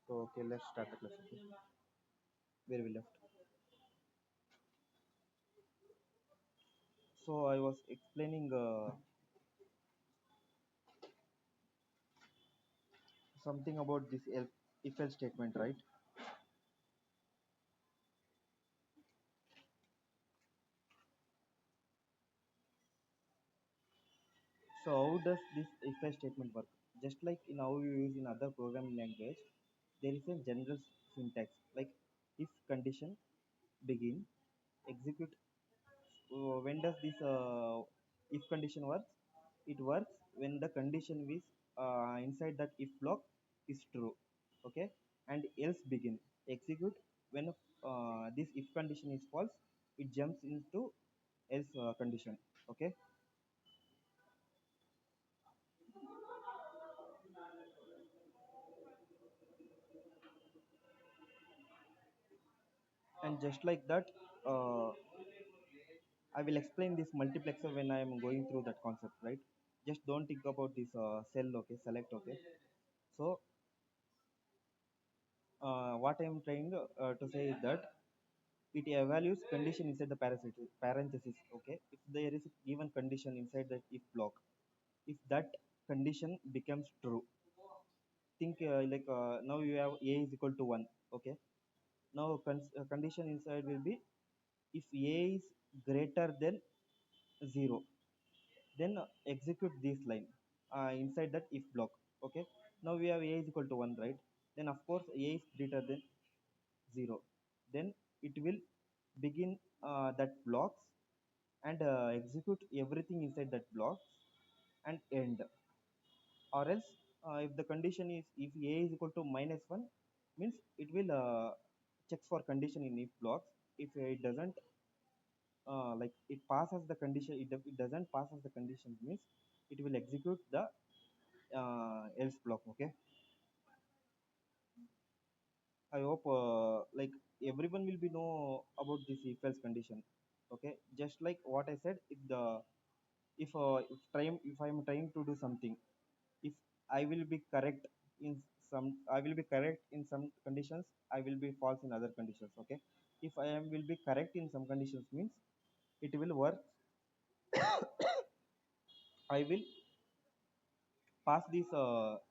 So okay, let's start the class. Okay, where we left. So I was explaining something about this if else statement, right? So how does this if else statement work? Just like in how you use in other programming language, there is a general syntax like if condition begin execute. When does this if condition works? It works when the condition is inside that if block is true, okay, and else begin execute when this if condition is false. It jumps into else condition, okay. And just like that, uh, I will explain this multiplexer when I am going through that concept, right? Just don't think about this cell, okay, select, okay. So what I am trying to say is that it evaluates condition inside the parenthesis, okay. If there is a given condition inside that if block, if that condition becomes true, think like now you have a is equal to 1, okay. Now condition inside will be if a is greater than 0, then execute this line inside that if block, okay. Now we have a is equal to 1, right? Then of course a is greater than 0, then it will begin that blocks and execute everything inside that blocks and end. Or else if the condition is if a is equal to minus 1, means it will check for condition in if blocks. If it doesn't like it passes the condition, it doesn't passes the condition, means it will execute the else block, okay. I hope like everyone will be know about this if else condition, okay. Just like what I said, if I am trying to do something, if I will be correct in I will be correct in some conditions, I will be false in other conditions, okay. If I am will be correct in some conditions, means it will work. I will pass this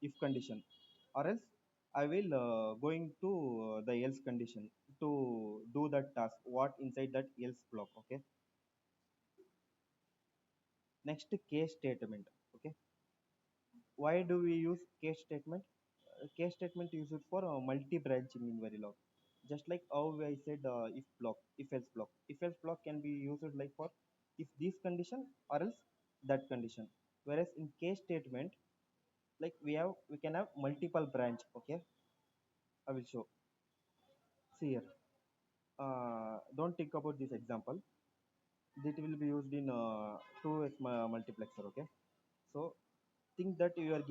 if condition, or else I will going to the else condition to do that task what inside that else block, okay. Next, case statement, okay. Why do we use case statement? Case statement is used for multi-branching in Verilog. Just like how I said if block, if else block. If else block can be used like for if this condition or else that condition. Whereas in case statement, like we can have multiple branch. Okay, I will show. See here. Don't think about this example. It will be used in 2x multiplexer. Okay, so think that you are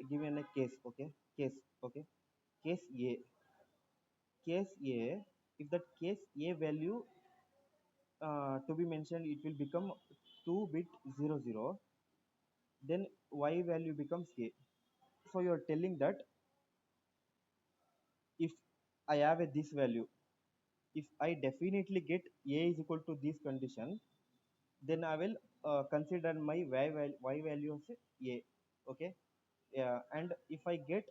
given a case. Okay, case. Okay, case A. Case A, if that case A value to be mentioned, it will become 2 bit 00, then Y value becomes A. So you are telling that if I have a this value, if I definitely get A is equal to this condition, then I will consider my Y value as A. Okay. Yeah, and if I get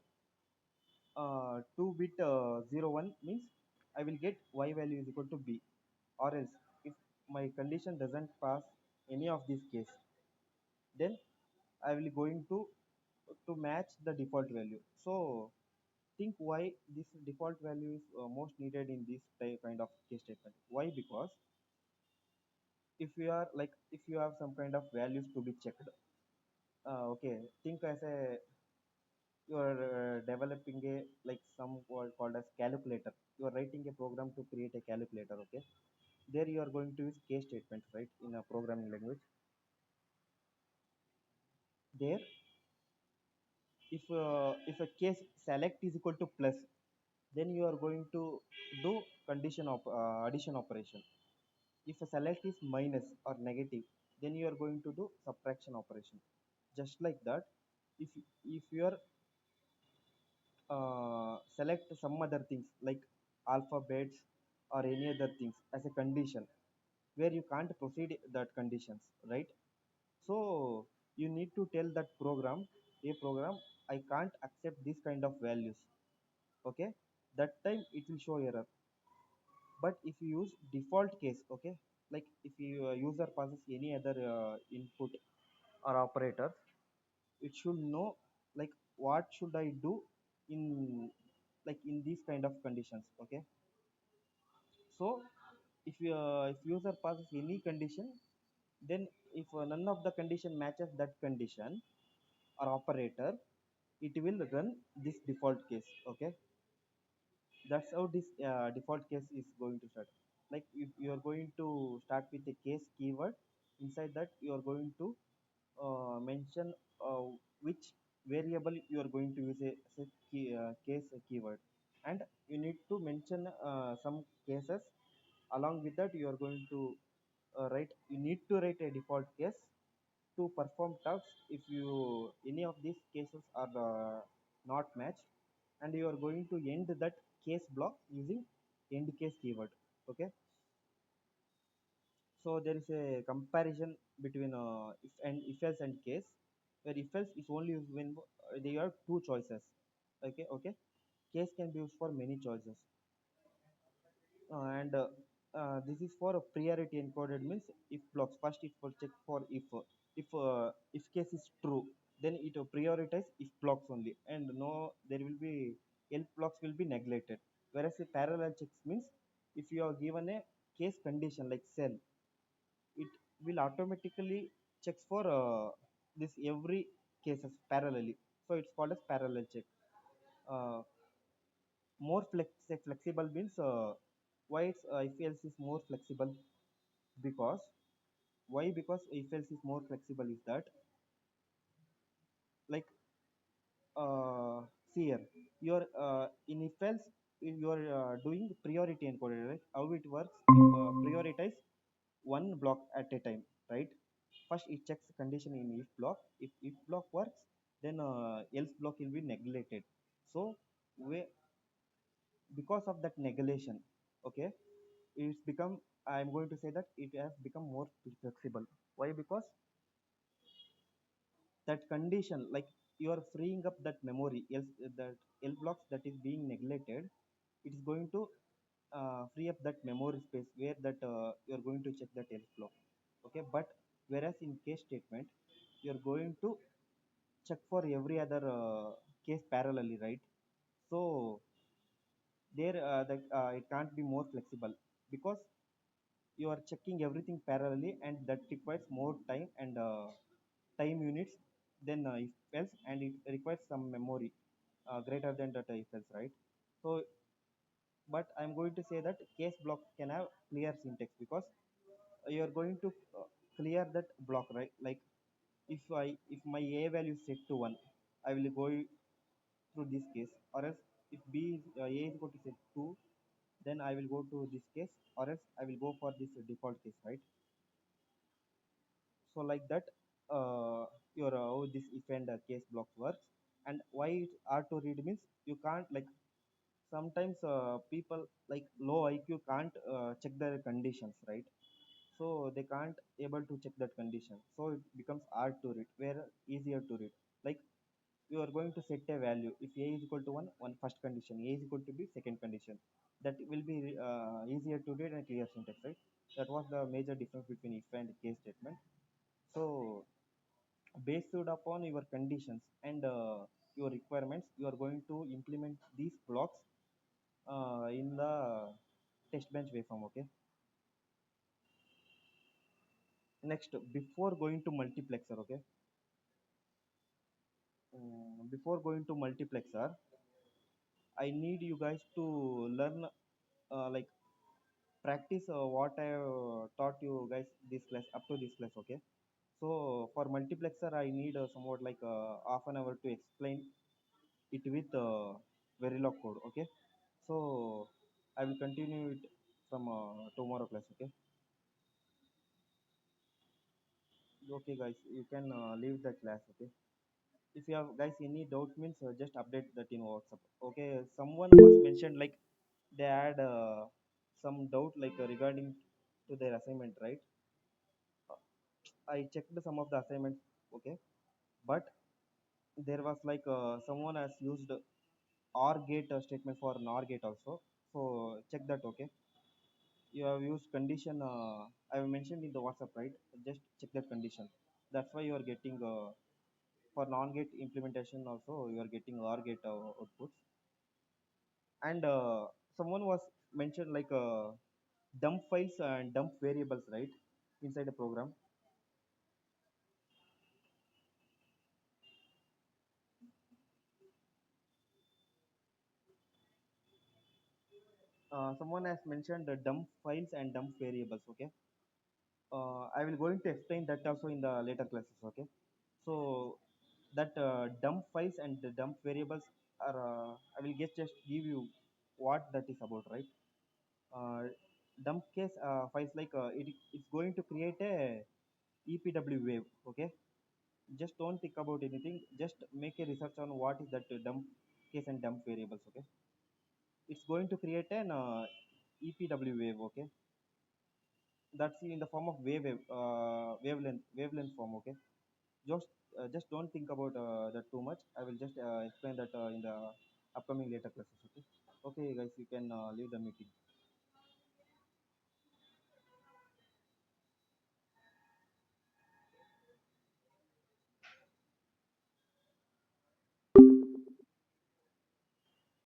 2 bit 01 means I will get Y value is equal to B. Or else if my condition doesn't pass any of this case, then I will going to match the default value. So think why this default value is most needed in this kind of case statement. Why? Because if you are like if you have some kind of values to be checked, okay, think as a you are developing a like some word called as calculator. You are writing a program to create a calculator, okay. There you are going to use case statements, right, in a programming language. There if a case select is equal to plus, then you are going to do condition of addition operation. If a select is minus or negative, then you are going to do subtraction operation. Just like that, if if your select some other things like alphabets or any other things as a condition where you can't proceed that conditions, right? So you need to tell that program, I can't accept this kind of values, okay? That time it will show error. But if you use default case, okay, like if you user passes any other input or operator, it should know like what should I do in like in these kind of conditions, okay? So if user passes any condition, then if none of the condition matches that condition or operator, it will run this default case, okay? That's how this default case is going to start. Like if you are going to start with a case keyword, inside that you are going to mention which variable you are going to use a set case keyword, and you need to mention some cases. Along with that you are going to write you need to write a default case to perform tasks if you any of these cases are not matched, and you are going to end that case block using end case keyword, okay? So there is a comparison between if else and case, where if else is only used when there are two choices, okay. Case can be used for many choices, and this is for a priority encoded means if blocks. First it will check for if case is true, then it will prioritize if blocks only, and no, there will be else blocks will be neglected. Whereas a parallel checks means if you are given a case condition like cell, it will automatically checks for this every cases parallelly. So it's called as parallel check. uh, More flexible means why it's if else is more flexible, because why because if else is more flexible is that like see here, you're in if else you're doing priority encoded, right? How it works, it prioritize one block at a time, right? First it checks the condition in if block. If block works, then else block will be neglected. So we, because of that negation, okay, it's become, I'm going to say that it has become more flexible. Why? Because that condition, like you are freeing up that memory else, that l blocks that is being neglected, it is going to free up that memory space where that you are going to check that else block, okay? But whereas in case statement, you are going to check for every other case parallelly, right? So there it can't be more flexible, because you are checking everything parallelly, and that requires more time and time units than if else, and it requires some memory greater than that if else, right? So but I'm going to say that case block can have clear syntax, because you are going to clear that block, right? Like if my a value is set to 1, I will go through this case, or else if b is a is equal to set 2, then I will go to this case, or else I will go for this default case, right? So like that your how this if and case blocks works. And why it hard to read means you can't like sometimes people like low IQ can't check their conditions, right? So they can't able to check that condition, so it becomes hard to read, where easier to read. Like you are going to set a value if a is equal to 1, one first condition, a is equal to b second condition, that will be easier to read and clear syntax, right? That was the major difference between if and case statement. So based upon your conditions and your requirements, you are going to implement these blocks in the test bench waveform, okay? Next, before going to multiplexer, okay, before going to multiplexer, I need you guys to learn like practice what I taught you guys this class up to this class, okay? So for multiplexer I need somewhat like half an hour to explain it with Verilog code, okay? So I will continue it from tomorrow class, okay? Okay guys, you can leave the class, okay? If you have guys any doubt means just update that in WhatsApp. Okay, someone was mentioned like they had some doubt like regarding to their assignment, right? I checked some of the assignments, okay, but there was like someone has used or gate statement for nor gate also. So check that, okay. You have used condition, I have mentioned in the WhatsApp, right? Just check that condition. That's why you are getting for non gate implementation also you are getting or gate outputs. And someone was mentioned like dump files and dump variables, right, inside the program. Someone has mentioned the dump files and dump variables, okay. I will going to explain that also in the later classes, okay. So that dump files and the dump variables are I will just give you what that is about, right. uh, Dump case files like it's going to create a EPW wave, okay. Just don't think about anything, just make a research on what is that dump case and dump variables, okay. It's going to create an EPW wave, okay. That's in the form of wavelength form, okay. Just don't think about that too much. I will just explain that in the upcoming later classes, okay. Okay guys, you can leave the meeting.